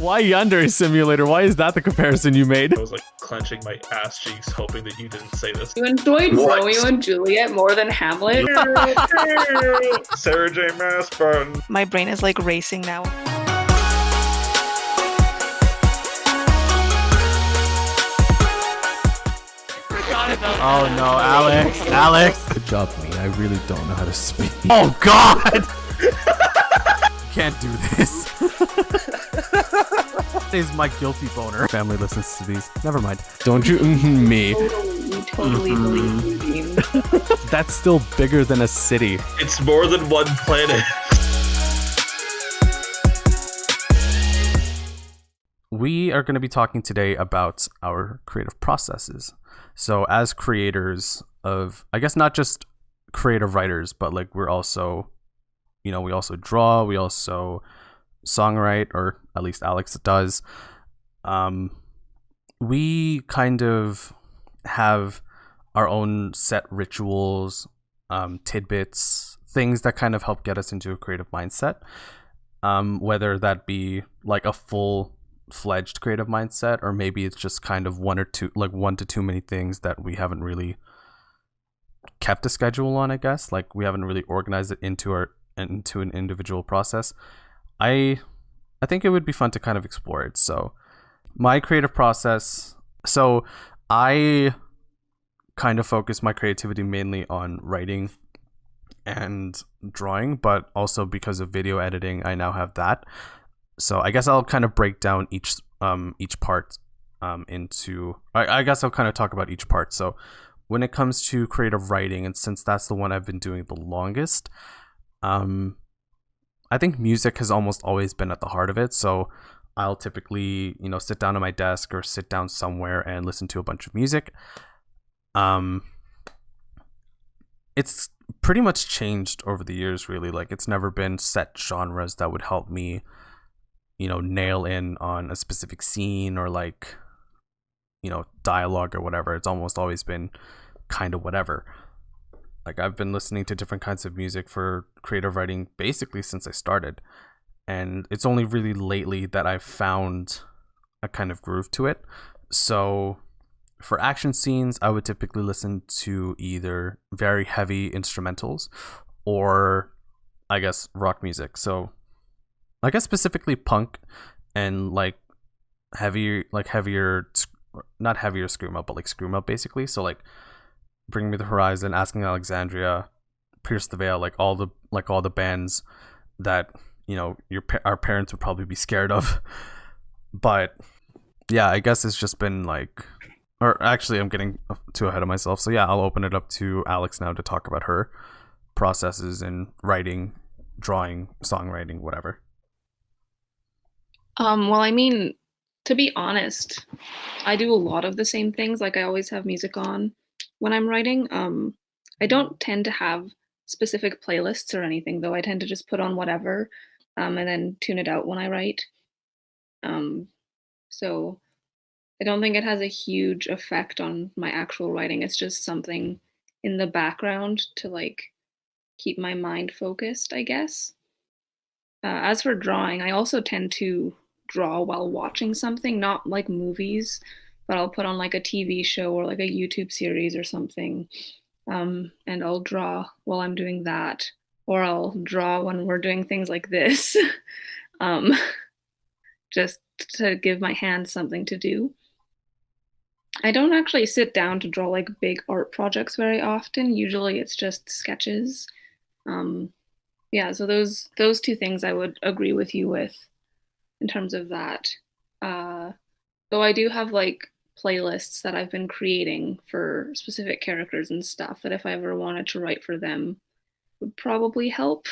Why Yandere Simulator? Why is that the comparison you made? I was like clenching my ass cheeks hoping that you didn't say this. You enjoyed Romeo and Juliet more than Hamlet? Sarah J. Maas fun. My brain is like racing now. Oh no, Alex. Good job, me. I really don't know how to speak. Oh God! Can't do this. This is my guilty boner. Family listens to these. Never mind. Don't you me? We totally believe you, Dean. That's still bigger than a city. It's more than one planet. We are going to be talking today about our creative processes. So as creators of, I guess not just creative writers, but like we're also, we also draw, we also songwrite, or at least Alex does. We kind of have our own set rituals, tidbits, things that kind of help get us into a creative mindset. Whether that be like a full-fledged creative mindset, or maybe it's just kind of one to too many things that we haven't really kept a schedule on, I guess. Like we haven't really organized it into an individual process. I think it would be fun to kind of explore it. So my creative process, so I kind of focus my creativity mainly on writing and drawing, but also because of video editing, I now have that. So I guess I'll kind of break down each part into, I guess I'll kind of talk about each part. So when it comes to creative writing, and since that's the one I've been doing the longest, I think music has almost always been at the heart of it. So I'll typically, sit down at my desk or sit down somewhere and listen to a bunch of music. It's pretty much changed over the years, really. Like it's never been set genres that would help me, nail in on a specific scene or like, dialogue or whatever. It's almost always been kind of whatever. Like I've been listening to different kinds of music for creative writing basically since I started. And it's only really lately that I've found a kind of groove to it. So for action scenes, I would typically listen to either very heavy instrumentals or I guess rock music. So I guess specifically punk and like heavier, not heavier screamo, but like screamo basically. So like Bring Me the Horizon, Asking Alexandria, Pierce the Veil, like all the bands that our parents would probably be scared of. But yeah, I guess it's just been like, or actually I'm getting too ahead of myself. So yeah, I'll open it up to Alex now to talk about her processes in writing, drawing, songwriting, whatever. Well, I mean, to be honest, I do a lot of the same things. Like I always have music on when I'm writing. I don't tend to have specific playlists or anything, though. I tend to just put on whatever and then tune it out when I write. So I don't think it has a huge effect on my actual writing. It's just something in the background to like keep my mind focused, I guess. As for drawing, I also tend to draw while watching something, not like movies, but I'll put on like a TV show or like a YouTube series or something, and I'll draw while I'm doing that, or I'll draw when we're doing things like this, just to give my hands something to do. I don't actually sit down to draw like big art projects very often. Usually it's just sketches. Yeah, so those two things I would agree with you with in terms of that. Though I do have like playlists that I've been creating for specific characters and stuff that if I ever wanted to write for them would probably help.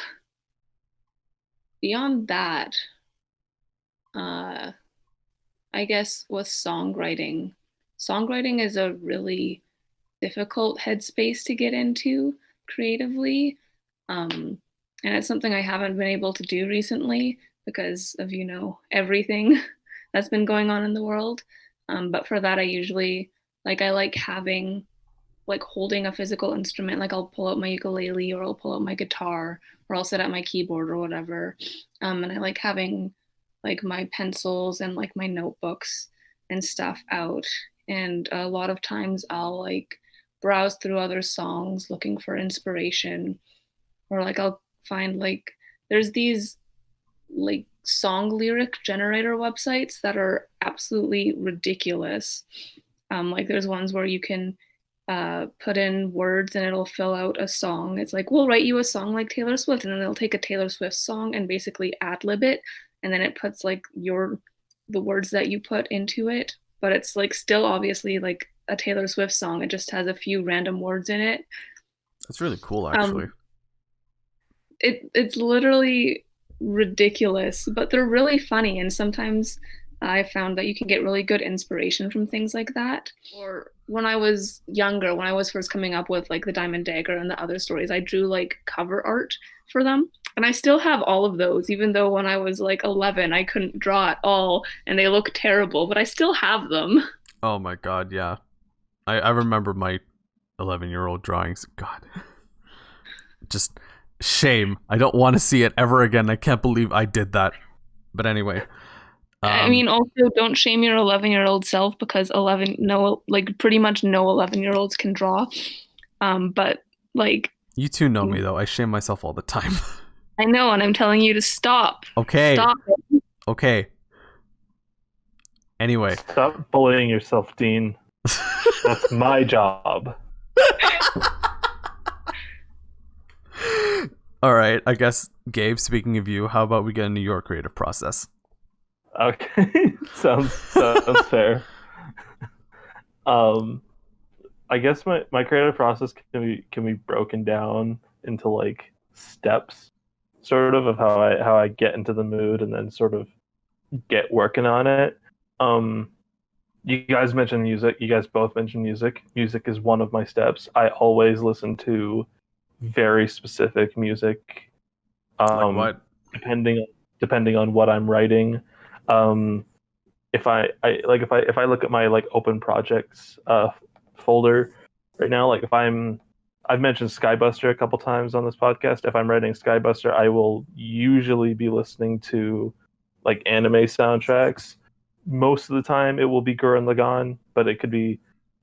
Beyond that, I guess with songwriting is a really difficult headspace to get into creatively. And it's something I haven't been able to do recently because of, everything that's been going on in the world. But for that, I usually, I like having, holding a physical instrument. Like I'll pull out my ukulele or I'll pull out my guitar or I'll sit at my keyboard or whatever. And I like having like my pencils and like my notebooks and stuff out. And a lot of times I'll like browse through other songs looking for inspiration, or like I'll find like there's these like song lyric generator websites that are absolutely ridiculous. Like there's ones where you can put in words and it'll fill out a song. It's like, we'll write you a song like Taylor Swift, and then they'll take a Taylor Swift song and basically ad lib it, and then it puts like the words that you put into it, but it's like still obviously like a Taylor Swift song. It just has a few random words in it. That's really cool, actually. It's literally ridiculous, but they're really funny, and sometimes I found that you can get really good inspiration from things like that. Or when I was younger, when I was first coming up with like the Diamond Dagger and the other stories, I drew like cover art for them. And I still have all of those, even though when I was like 11, I couldn't draw at all and they look terrible, but I still have them. Oh my god, yeah. I remember my 11-year-old drawings. God. Just shame. I don't want to see it ever again. I can't believe I did that. But anyway. I mean, also don't shame your 11-year-old self, because pretty much no 11-year-olds can draw. But like, you two know me though. I shame myself all the time. I know, and I'm telling you to stop. Okay. Stop it. Okay. Anyway. Stop bullying yourself, Dean. That's my job. All right. I guess, Gabe, speaking of you, how about we get into your creative process? Okay, sounds fair. I guess my creative process can be broken down into like steps, sort of how I get into the mood and then sort of get working on it. You guys mentioned music. You guys both mentioned music. Music is one of my steps. I always listen to very specific music. Like what? Depending on what I'm writing. If I look at my like open projects folder right now, like I've mentioned Skybuster a couple times on this podcast. If I'm writing Skybuster, I will usually be listening to like anime soundtracks. Most of the time it will be Gurren Lagann, but it could be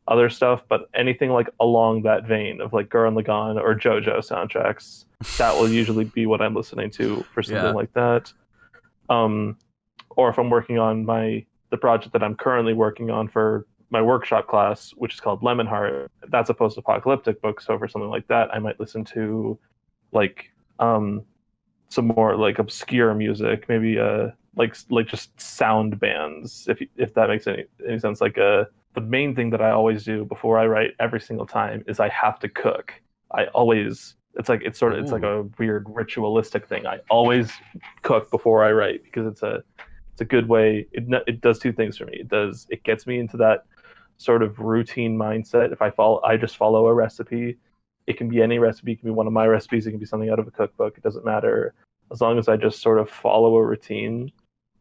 other stuff. But anything like along that vein of like Gurren Lagann or JoJo soundtracks, that will usually be what I'm listening to for something like that. Or if I'm working on the project that I'm currently working on for my workshop class, which is called Lemonheart, that's a post-apocalyptic book. So for something like that, I might listen to like some more like obscure music, maybe like just sound bands, if that makes any sense. Like the main thing that I always do before I write every single time is I have to cook. It's like a weird ritualistic thing. I always cook before I write because it's a good way. It does two things for me. It gets me into that sort of routine mindset. If I just follow a recipe. It can be any recipe. It can be one of my recipes. It can be something out of a cookbook. It doesn't matter. As long as I just sort of follow a routine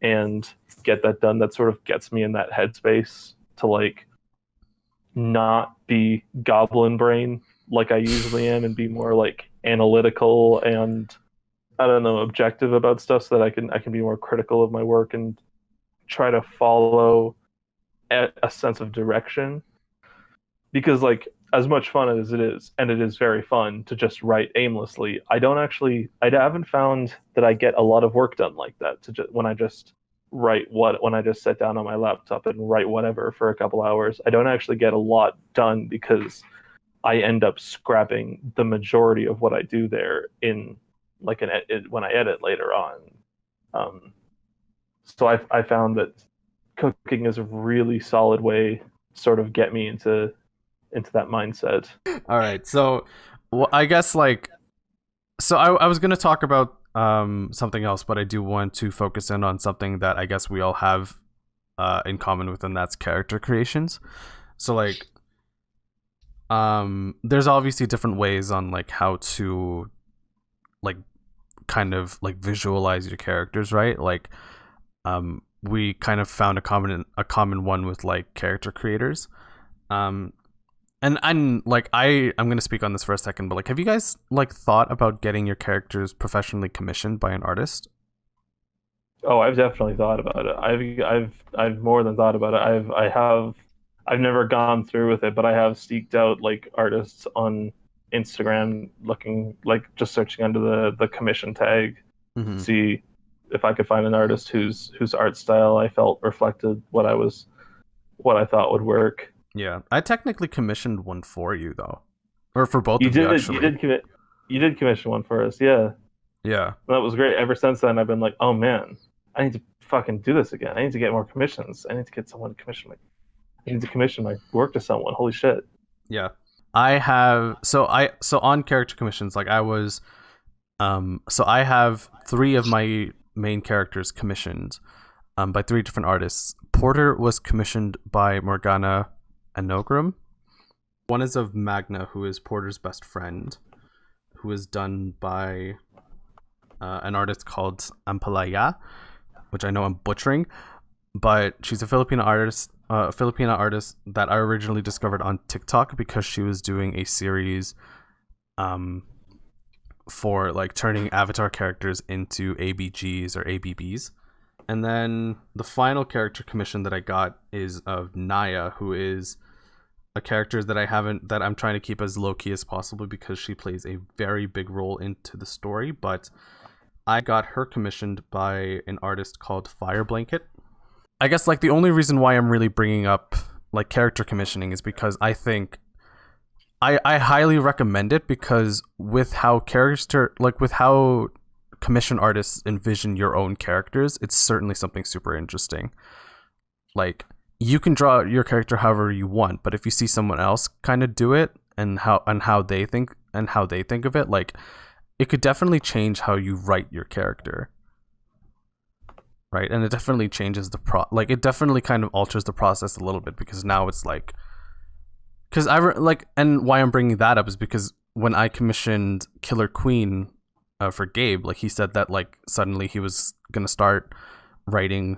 and get that done, that sort of gets me in that headspace to like not be goblin brain like I usually am, and be more like analytical and objective about stuff, so that I can be more critical of my work and try to follow a sense of direction. Because like, as much fun as it is, and it is very fun to just write aimlessly, I haven't found that I get a lot of work done like that when I just sit down on my laptop and write whatever for a couple hours. I don't actually get a lot done because I end up scrapping the majority of what I do there in like when I edit later on. So I found that cooking is a really solid way to sort of get me into that mindset. All right, so I guess like, so I was going to talk about something else, but I do want to focus in on something that I guess we all have in common with, and that's character creations. So like, there's obviously different ways on like how to like kind of like visualize your characters, right? Like we kind of found a common one with like character creators. And I'm like, I'm going to speak on this for a second, but like, have you guys like thought about getting your characters professionally commissioned by an artist? Oh, I've definitely thought about it. I've more than thought about it. I've never gone through with it, but I have seeked out like artists on Instagram, looking like just searching under the commission tag, Mm-hmm. see if I could find an artist whose art style I felt reflected what I thought would work. Yeah, I technically commissioned one for you though, or for both You of you did it. actually. You did commission one for us, yeah. Yeah, That was great. Ever since then, I've been like, oh man, I need to fucking do this again. I need to get more commissions. I need to get someone to commission my. I need to commission my work to someone. Holy shit. yeah. I have so on character commissions, like I was, so I have 3 of my main characters commissioned, by 3 different artists. Porter was commissioned by Morgana Anogram. One is of Magna, who is Porter's best friend, who is done by an artist called Ampalaya, which I know I'm butchering, but she's a Filipino artist. Filipina artist that I originally discovered on TikTok because she was doing a series for like turning avatar characters into ABGs or ABBs. And then the final character commission that I got is of Naya, who is a character that I'm trying to keep as low key as possible because she plays a very big role into the story. But I got her commissioned by an artist called Fire Blanket. I guess like the only reason why I'm really bringing up like character commissioning is because I think I highly recommend it, because with how commission artists envision your own characters, it's certainly something super interesting. Like you can draw your character however you want, but if you see someone else kind of do it and how they think of it, like it could definitely change how you write your character. Right, and it definitely changes it definitely kind of alters the process a little bit, because now it's like, because and why I'm bringing that up is because when I commissioned Killer Queen for Gabe, like he said that like suddenly he was gonna start writing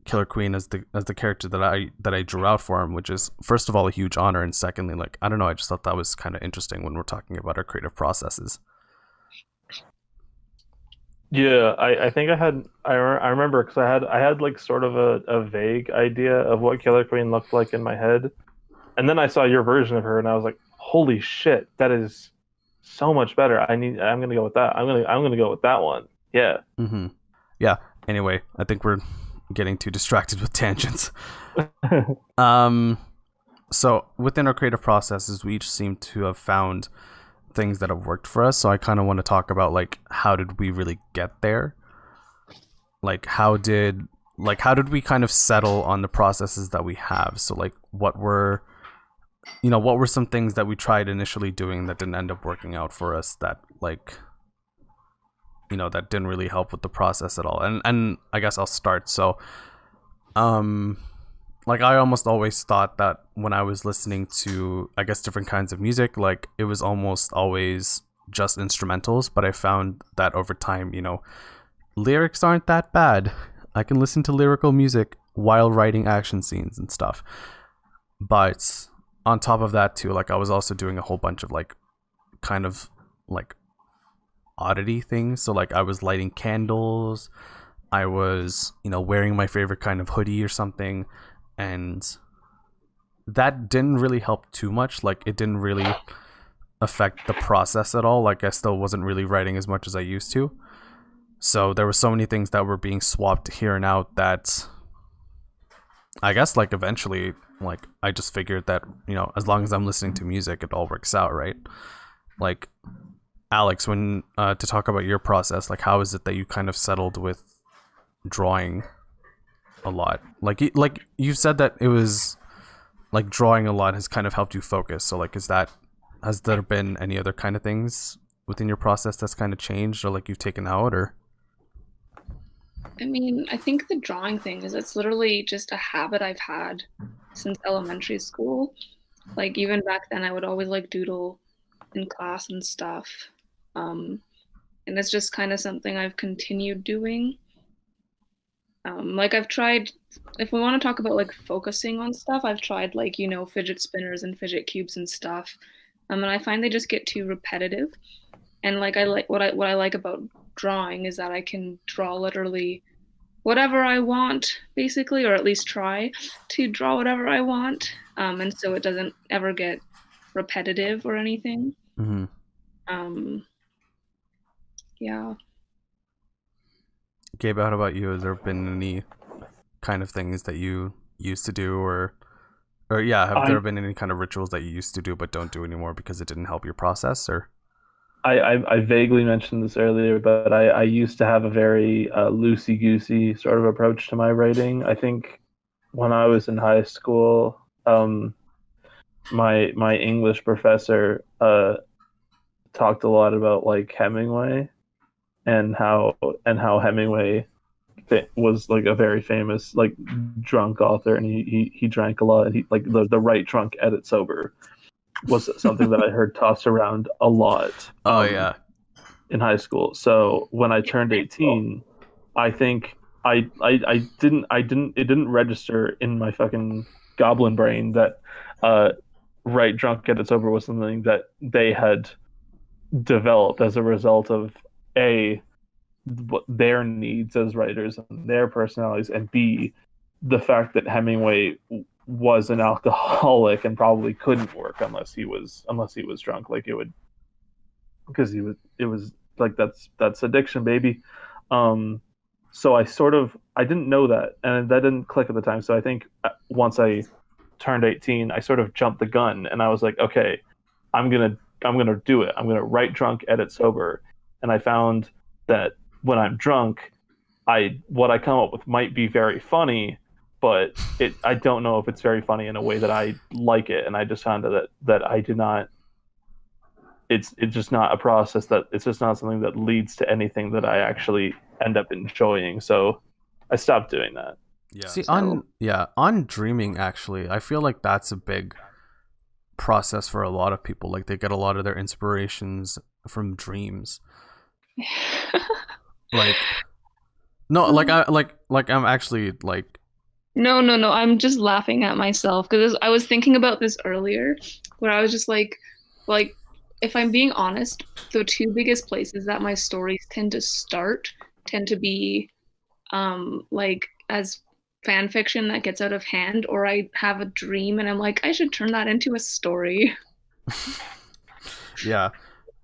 Killer Queen as the character that I drew out for him, which is first of all a huge honor, and secondly, like I don't know, I just thought that was kind of interesting when we're talking about our creative processes. Yeah, I think I remember because I had like sort of a vague idea of what Killer Queen looked like in my head, and then I saw your version of her and I was like, holy shit, that is so much better. I'm gonna go with that. I'm gonna go with that one. Yeah. Mm-hmm. Yeah. Anyway, I think we're getting too distracted with tangents. So within our creative processes, we each seem to have found things that have worked for us. So I kind of want to talk about like how did we really get there? Like how did we kind of settle on the processes that we have? So like what were some things that we tried initially doing that didn't end up working out for us, that like that didn't really help with the process at all? And I guess I'll start. So like I almost always thought that when I was listening to, I guess, different kinds of music, like it was almost always just instrumentals, but I found that over time, lyrics aren't that bad. I can listen to lyrical music while writing action scenes and stuff. But on top of that too, like I was also doing a whole bunch of like kind of like oddity things. So like I was lighting candles, I was, wearing my favorite kind of hoodie or something. And that didn't really help too much. Like it didn't really affect the process at all. Like I still wasn't really writing as much as I used to. So there were so many things that were being swapped here and out that I guess like eventually like I just figured that, as long as I'm listening to music, it all works out, right? Like Alex, when to talk about your process, like how is it that you kind of settled with drawing a lot? Like you said that it was like drawing a lot has kind of helped you focus. So like has there been any other kind of things within your process that's kind of changed or like you've taken out? Or I mean, I think the drawing thing is it's literally just a habit I've had since elementary school. Like even back then I would always like doodle in class and stuff. And it's just kind of something I've continued doing. Like I've tried, if we want to talk about like focusing on stuff, I've tried like, fidget spinners and fidget cubes and stuff. And I find they just get too repetitive. And like I like what I like about drawing is that I can draw literally whatever I want, basically, or at least try to draw whatever I want. And so it doesn't ever get repetitive or anything. Mm-hmm. Yeah. Gabe, how about you? Has there been any kind of things that you used to do, or have there been any kind of rituals that you used to do but don't do anymore because it didn't help your process? Or I vaguely mentioned this earlier, but I used to have a very loosey-goosey sort of approach to my writing. I think when I was in high school, my English professor talked a lot about like Hemingway and how Hemingway was like a very famous like drunk author, and he drank a lot, and he like the write drunk edit sober was something that I heard tossed around a lot. In high school. So when I turned 18, I think it didn't register in my fucking goblin brain that write drunk edit sober was something that they had developed as a result of their needs as writers and their personalities, and B, the fact that Hemingway was an alcoholic and probably couldn't work unless he was drunk. Like it would, because it was like that's addiction, baby. So I didn't know that, and that didn't click at the time. So I think once I turned 18, I sort of jumped the gun, and I was like, okay, I'm gonna do it. I'm gonna write drunk, edit sober. And I found that when I'm drunk, what I come up with might be very funny, but I don't know if it's very funny in a way that I like it. And I just found that I do not. It's just not a process it's just not something that leads to anything that I actually end up enjoying. So I stopped doing that. Yeah. See, on dreaming, actually, I feel like that's a big process for a lot of people. Like they get a lot of their inspirations from dreams. Like, no, like I'm actually like. No. I'm just laughing at myself because I was thinking about this earlier, where I was just like, if I'm being honest, the two biggest places that my stories tend to be like as fan fiction that gets out of hand, or I have a dream and I'm like, I should turn that into a story. Yeah.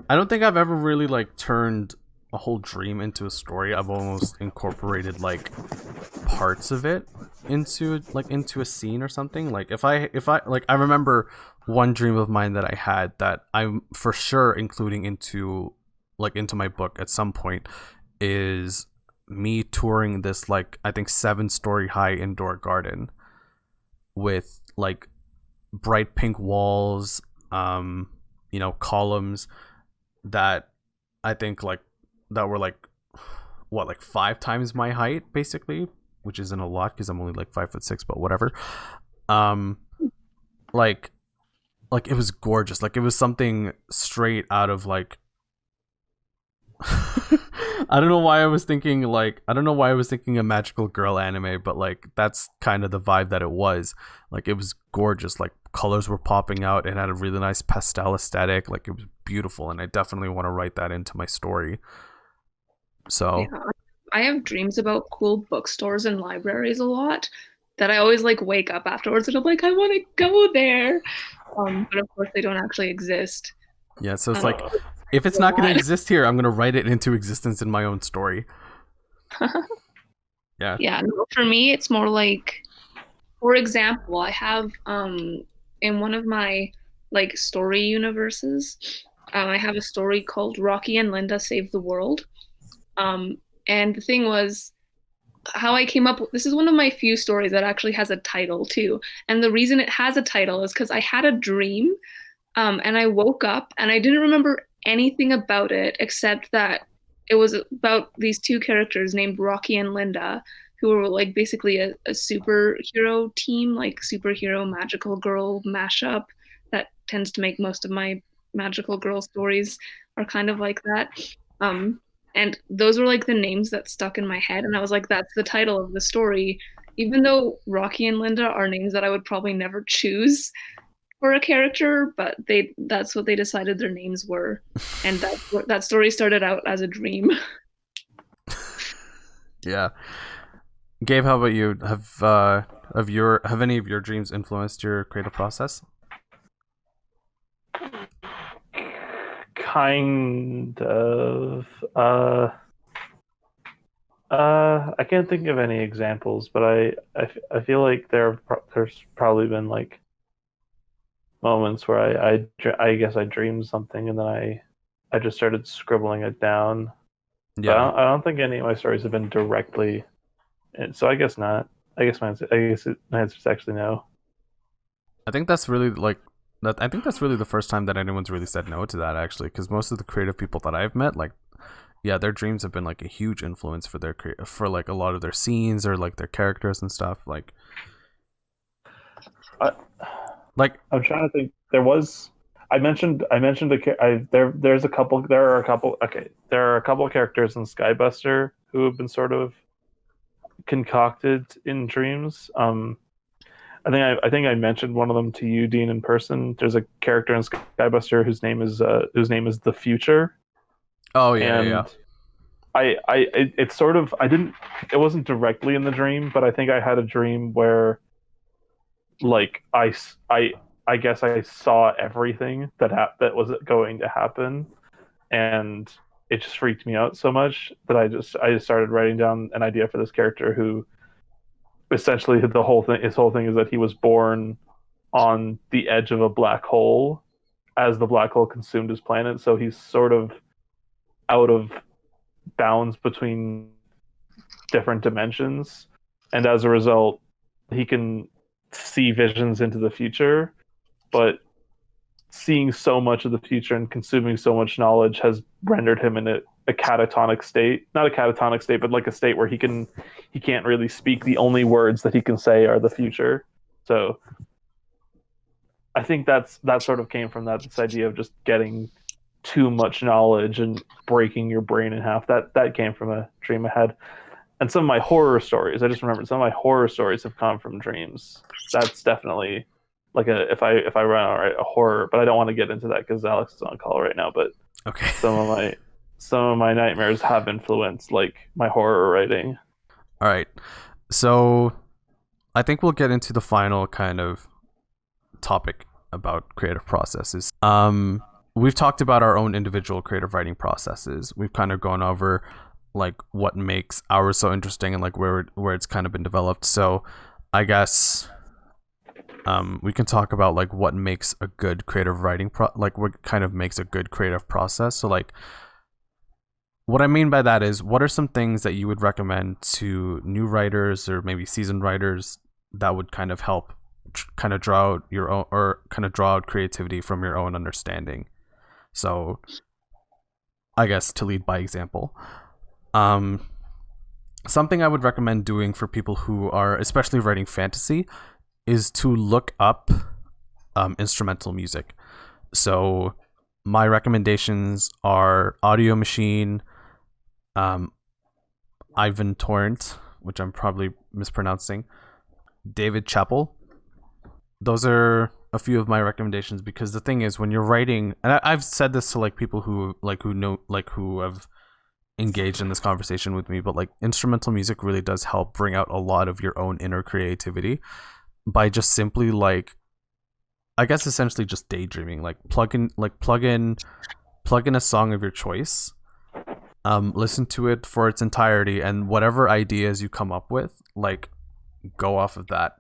I don't think I've ever really like turned a whole dream into a story. I've almost incorporated like parts of it into a scene or something. Like if I like, I remember one dream of mine that I had that I'm for sure including into my book at some point, is me touring this like I think 7-story high indoor garden with like bright pink walls, columns that I think like that were like 5 times my height basically, which isn't a lot because I'm only like 5'6", but whatever. Like it was gorgeous. Like it was something straight out of like I don't know why I was thinking a magical girl anime, but like that's kind of the vibe that it was. Like it was gorgeous. Like colors were popping out. It had a really nice pastel aesthetic. Like it was beautiful, and I definitely want to write that into my story. So yeah, I have dreams about cool bookstores and libraries a lot that I always like wake up afterwards and I'm like, I want to go there. But of course they don't actually exist. Yeah, so it's like, if it's not going to exist here, I'm going to write it into existence in my own story. Yeah. Yeah, no, for me, it's more like, for example, I have in one of my like story universes, I have a story called Rocky and Linda Save the World. And the thing was, how I came up with this is one of my few stories that actually has a title too. And the reason it has a title is because I had a dream, and I woke up and I didn't remember anything about it except that it was about these two characters named Rocky and Linda, who were like basically a superhero team, like superhero magical girl mashup that tends to make most of my magical girl stories are kind of like that. And those were like the names that stuck in my head. And I was like, that's the title of the story. Even though Rocky and Linda are names that I would probably never choose for a character, but that's what they decided their names were. And that story started out as a dream. Yeah. Gabe, how about you? Have any of your dreams influenced your creative process? Kind of. I can't think of any examples, but I feel like there's probably been like moments where I guess I dreamed something and then I just started scribbling it down. But Yeah, I don't think any of my stories have been directly. So I guess not. I guess my answer is actually no. I think that's really like that. I think that's really the first time that anyone's really said no to that, actually, because most of the creative people that I've met, like, yeah, their dreams have been like a huge influence for for like a lot of their scenes or like their characters and stuff. Like, I, like I'm trying to think. I mentioned there's a couple. There are a couple. Okay, there are a couple of characters in Skybuster who have been sort of concocted in dreams. I think I mentioned one of them to you, Dean, in person. There's a character in Skybuster whose name is the Future. oh yeah, And yeah. it's sort of it wasn't directly in the dream, but I think I had a dream where like I guess I saw everything that was going to happen, and it just freaked me out so much that I just started writing down an idea for this character who essentially his whole thing is that he was born on the edge of a black hole as the black hole consumed his planet, so he's sort of out of bounds between different dimensions, and as a result he can see visions into the future, but seeing so much of the future and consuming so much knowledge has rendered him in a catatonic state. Not a catatonic state, but like a state where he can't really speak. The only words that he can say are the future. So I think that sort of came from this idea of just getting too much knowledge and breaking your brain in half. That came from a dream I had. And some of my horror stories, I just remembered some of my horror stories have come from dreams. That's definitely like if I run a horror, but I don't want to get into that because Alex is on call right now. But Okay. some of my nightmares have influenced like my horror writing. All right. So I think we'll get into the final kind of topic about creative processes. We've talked about our own individual creative writing processes. We've kind of gone over like what makes ours so interesting and like where it's kind of been developed. So I guess we can talk about like what makes a good creative writing like what kind of makes a good creative process. So like what I mean by that is, what are some things that you would recommend to new writers or maybe seasoned writers that would kind of help kind of draw out your own, or kind of draw out creativity from your own understanding? So I guess to lead by example, something I would recommend doing for people who are especially writing fantasy is to look up instrumental music. So my recommendations are Audio Machine, Ivan Torrent, which I'm probably mispronouncing, David Chappell. Those are a few of my recommendations, because the thing is, when you're writing, and I've said this to like people who have engaged in this conversation with me, but like instrumental music really does help bring out a lot of your own inner creativity by just simply like, I guess essentially just daydreaming. Like plug in a song of your choice, listen to it for its entirety, and whatever ideas you come up with, like go off of that.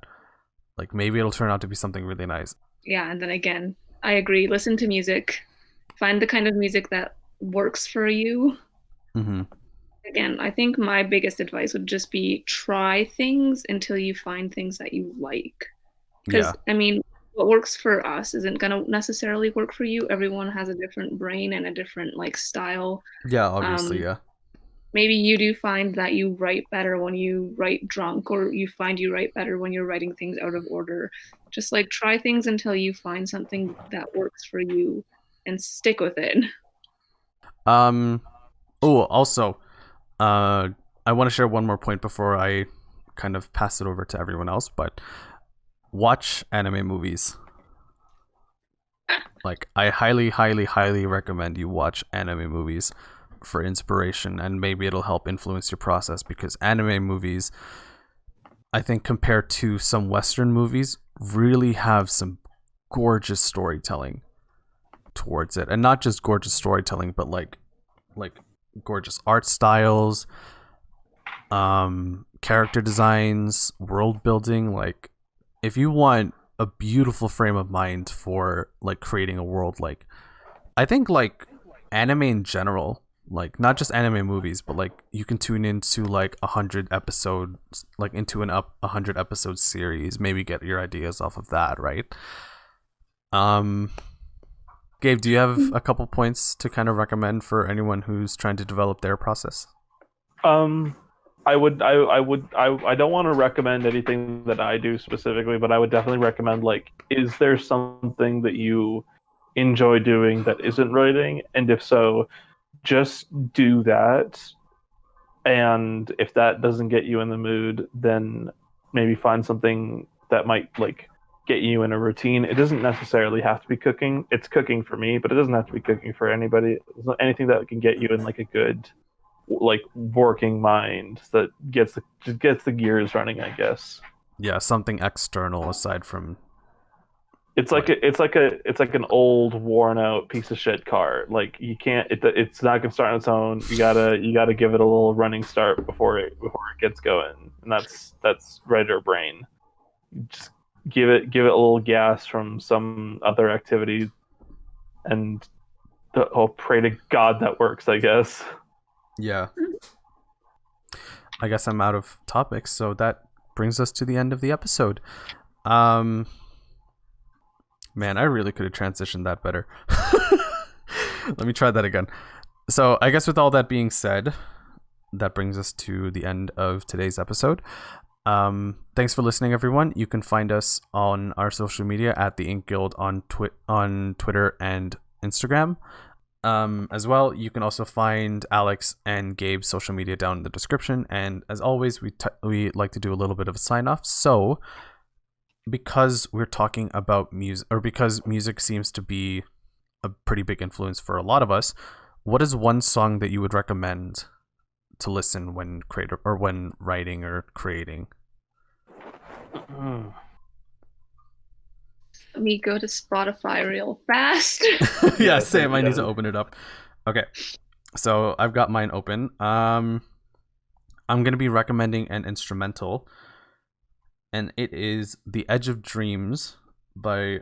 Like maybe it'll turn out to be something really nice. Yeah, and then again, I agree. Listen to music. Find the kind of music that works for you. Mm-hmm. Again, I think my biggest advice would just be try things until you find things that you like. Because, I mean, what works for us isn't going to necessarily work for you. Everyone has a different brain and a different like style. Yeah, obviously, yeah. Maybe you do find that you write better when you write drunk, or you find you write better when you're writing things out of order. Just like try things until you find something that works for you and stick with it. Also, I want to share one more point before I kind of pass it over to everyone else, but watch anime movies. Like, I highly, highly, highly recommend you watch anime movies for inspiration, and maybe it'll help influence your process, because anime movies I think compared to some Western movies, really have some gorgeous storytelling towards it, and not just gorgeous storytelling, but like gorgeous art styles, character designs, world building. Like, if you want a beautiful frame of mind for like creating a world, like I think like anime in general, like not just anime movies, but like you can tune into like 100 episodes, like into an 100 episode series, maybe get your ideas off of that, right? Gabe, do you have a couple points to kind of recommend for anyone who's trying to develop their process? I don't want to recommend anything that I do specifically, but I would definitely recommend, like, is there something that you enjoy doing that isn't writing? And if so, just do that. And if that doesn't get you in the mood, then maybe find something that might like get you in a routine. It doesn't necessarily have to be cooking. It's cooking for me, but it doesn't have to be cooking for anybody. It's not anything that can get you in like a good like working mind that gets the gears running, I guess. Yeah, something external aside from it's like an old worn out piece of shit car. Like you can't it's not gonna start on its own. You gotta give it a little running start before it gets going. And that's right or brain. Just give it a little gas from some other activity, and pray to God that works, I guess. Yeah. I guess I'm out of topics, so that brings us to the end of the episode. Man, I really could have transitioned that better. Let me try that again. So I guess with all that being said, that brings us to the end of today's episode. Thanks for listening, everyone. You can find us on our social media at the InkGuild on Twitter and Instagram. As well, you can also find Alex and Gabe's social media down in the description. And as always, we like to do a little bit of a sign off. So, because we're talking about music, or because music seems to be a pretty big influence for a lot of us, what is one song that you would recommend to listen when when writing or creating? Let me go to Spotify real fast. Yeah, same. I need to open it up. Okay, so I've got mine open. I'm gonna be recommending an instrumental, and it is "The Edge of Dreams" by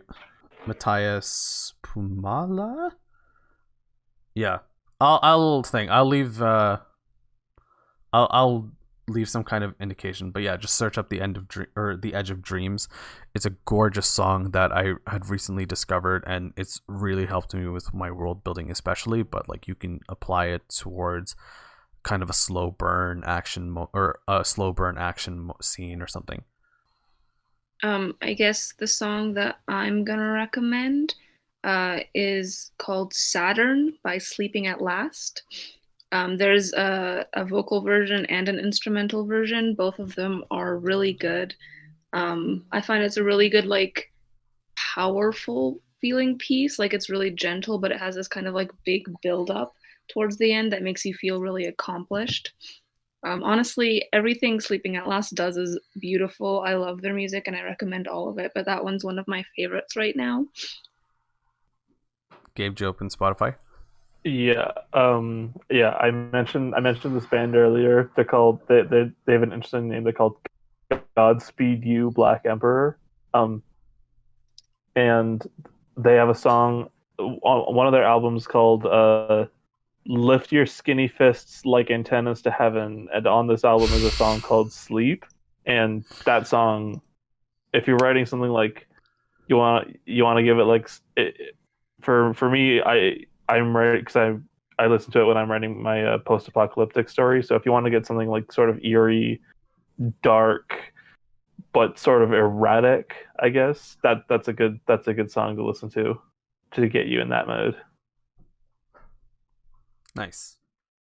Matthias Pumala. Yeah, I'll leave. I'll leave some kind of indication, but yeah, just search up The Edge of Dreams. It's a gorgeous song that I had recently discovered, and it's really helped me with my world building, especially. But like, you can apply it towards kind of a slow burn action scene or something. I guess the song that I'm gonna recommend is called Saturn by Sleeping at Last. There's a vocal version and an instrumental version. Both of them are really good. I find it's a really good, like, powerful feeling piece. Like, it's really gentle, but it has this kind of like big build up towards the end that makes you feel really accomplished. Honestly, everything Sleeping at Last does is beautiful. I love their music and I recommend all of it, but that one's one of my favorites right now. Gabe, do you open Spotify? Yeah. I mentioned this band earlier. They're called they have an interesting name. They're called Godspeed You, Black Emperor. And they have a song on one of their albums called Lift Your Skinny Fists Like Antennas to Heaven, and on this album is a song called Sleep. And that song, if you're writing something like you want to give it like for me, I'm writing because I listen to it when I'm writing my post-apocalyptic story. So if you want to get something like sort of eerie, dark, but sort of erratic, I guess that's a good song to listen to get you in that mode. Nice.